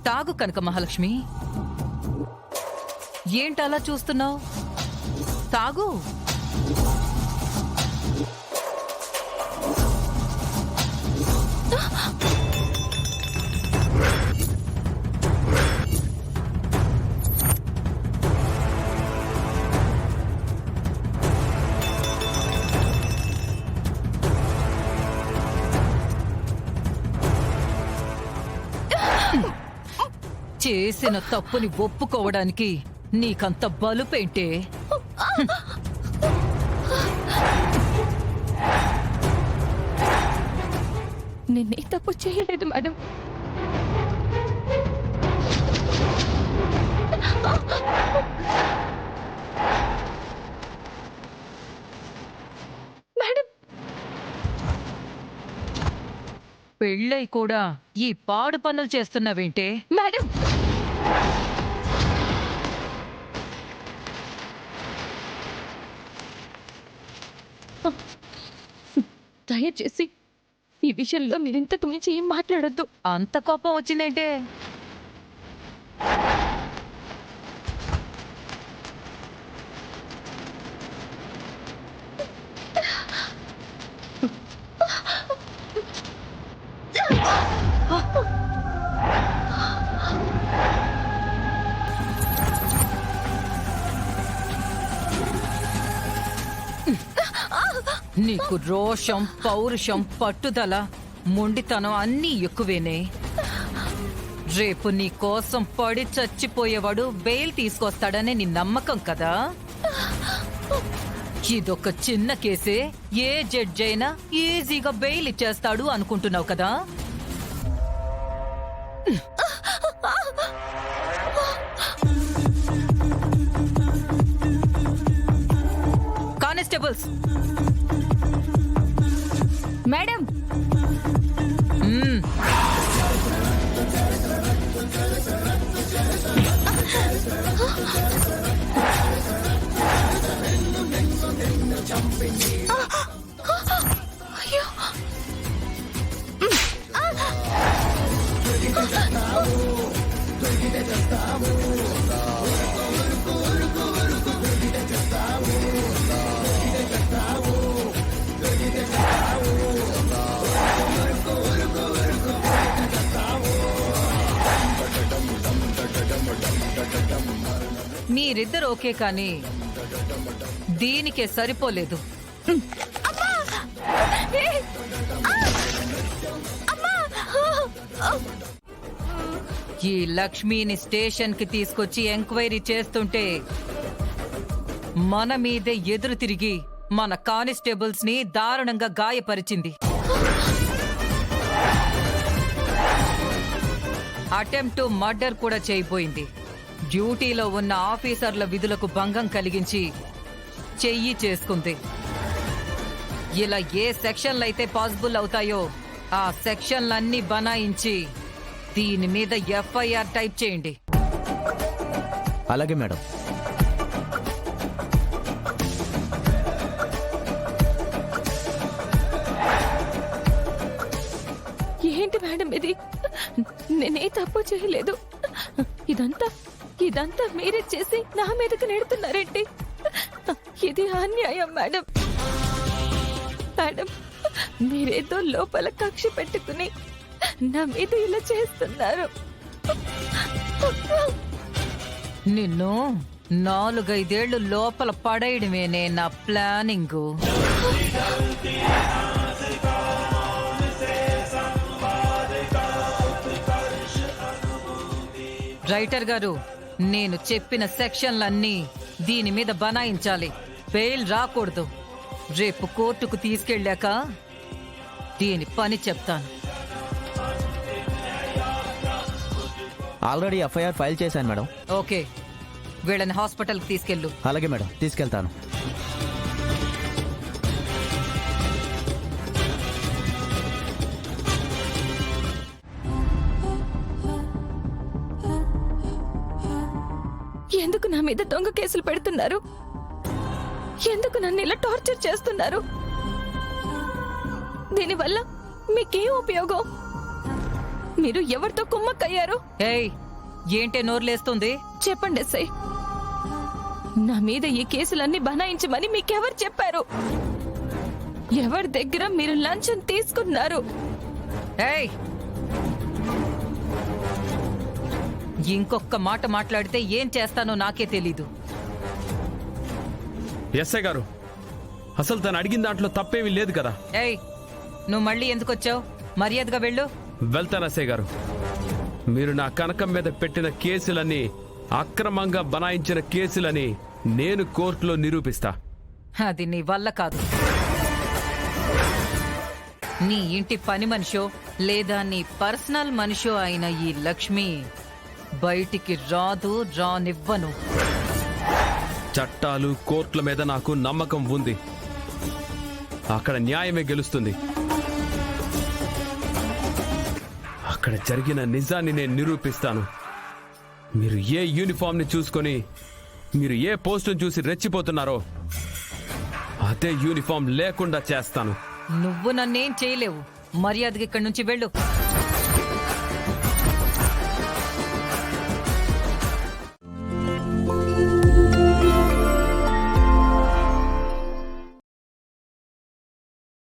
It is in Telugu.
తాగు కనక మహాలక్ష్మి. ఏంటలా చూస్తున్నావు? తాగు. చేసిన తప్పుని ఒప్పుకోవడానికి నీకంత బలుపేంటే? నేనే తప్పు చేయలేదు మేడం. మేడం, పెళ్ళై కూడా ఈ పాడు పనులు చేస్తున్నావేంటే? మేడం, దయచేసి ఈ విషయంలో మీరింతకు మించి ఏం మాట్లాడొద్దు. అంత కోపం వచ్చిందేంటే? నీకు రోషం, పౌరుషం, పట్టుదల, మొండితనం అన్నీ ఎక్కువేనే. రేపు నీ కోసం పడి చచ్చిపోయేవాడు బెయిల్ తీసుకొస్తాడనే నీ నమ్మకం కదా. ఇదొక చిన్న కేసే, ఏ జడ్జి అయినా ఈజీగా బెయిల్ ఇచ్చేస్తాడు అనుకుంటున్నావు కదా. కానిస్టేబుల్స్, మేడం, మీరిద్దరు ఓకే, కానీ దీనికే సరిపోలేదు. ఈ లక్ష్మిని స్టేషన్ కి తీసుకొచ్చి ఎంక్వైరీ చేస్తుంటే మన మీదే ఎదురు తిరిగి మన కానిస్టేబుల్స్ ని దారుణంగా గాయపరిచింది. అటెంప్ట్ మర్డర్ కూడా చేయబోయింది. డ్యూటీలో ఉన్న ఆఫీసర్ల విధులకు భంగం కలిగించి చెయ్యి చేసుకుంది. ఇలా ఏ సెక్షన్లయితే పాసిబుల్ అవుతాయో ఆ సెక్షన్లన్నీ బనాయించి దీని మీద ఎఫ్ఐఆర్ టైప్ చేయండి. అలాగే మేడం. ఏంటి మేడం ఇది? నేనే తప్పు చేయలేదు. ఇదంతా మీరే చేసి నా మీదకి నెడుతున్నారేంటి? ఇది అన్యాయం మేడం. మేడం, మీరేదో లోపల కక్ష పెట్టుకుని నా మీద ఇలా చేస్తున్నారు. నిన్ను 4-5 లోపల పడేయడమేనే నా ప్లానింగు. రైటర్ గారు, నేను చెప్పిన సెక్షన్లన్నీ దీని మీద బనాయించాలి. బెయిల్ రాకూడదు. రేపు కోర్టుకు తీసుకెళ్ళాక దీని పని చెప్తాను. ఆల్రెడీ ఎఫ్ఐఆర్ ఫైల్ చేశాను మేడం. ఓకే, వీళ్ళని హాస్పిటల్కి తీసుకెళ్ళు. అలాగే మేడం, తీసుకెళ్తాను. ఎందుకు నా మీద దొంగ కేసులు పెడుతున్నారు? ఎందుకు నన్ను ఇలా టార్చర్ చేస్తున్నారు? దీనివల్ల మీకేం ఉపయోగం? మీరు ఎవరితో కుమ్మక్కయ్యారు? ఏయ్, ఏంటే నోర్లేస్తుంది? చెప్పండి ఎస్ఐ, నా మీద ఈ కేసులన్నీ బనాయించమని మీకెవరు చెప్పారు? ఎవరి దగ్గర మీరు లంచం తీసుకున్నారు? ఏయ్, ఇంకొక్క మాట మాట్లాడితే ఏం చేస్తానో నాకే తెలీదు. ఎస్ఐ గారు, అసలు తను అడిగిన దాంట్లో తప్పేమీ లేదు కదా. ఏయ్, నువ్వు మళ్ళీ ఎందుకొచ్చావు? మర్యాదగా వెళ్ళు. వెళ్తాను ఎస్ఐ గారు. మీరు నా కనకం మీద పెట్టిన కేసులన్నీ అక్రమంగా బనాయించిన కేసులని నేను కోర్టులో నిరూపిస్తా. అది నీ వల్ల కాదు. నీ ఇంటి పని మనిషో లేదా నీ పర్సనల్ మనిషో అయిన ఈ లక్ష్మి బయటికి రాదు, రానివ్వను. చట్టాలు కోర్టుల మీద నాకు నమ్మకం ఉంది. అక్కడ న్యాయమే గెలుస్తుంది. అక్కడ జరిగిన నిజాన్ని నేను నిరూపిస్తాను. మీరు ఏ యూనిఫామ్ ని చూసుకొని, మీరు ఏ పోస్టును చూసి రెచ్చిపోతున్నారో అదే యూనిఫామ్ లేకుండా చేస్తాను. నువ్వు నన్నేం చేయలేవు. మర్యాదగా ఇక్కడి నుంచి వెళ్ళు.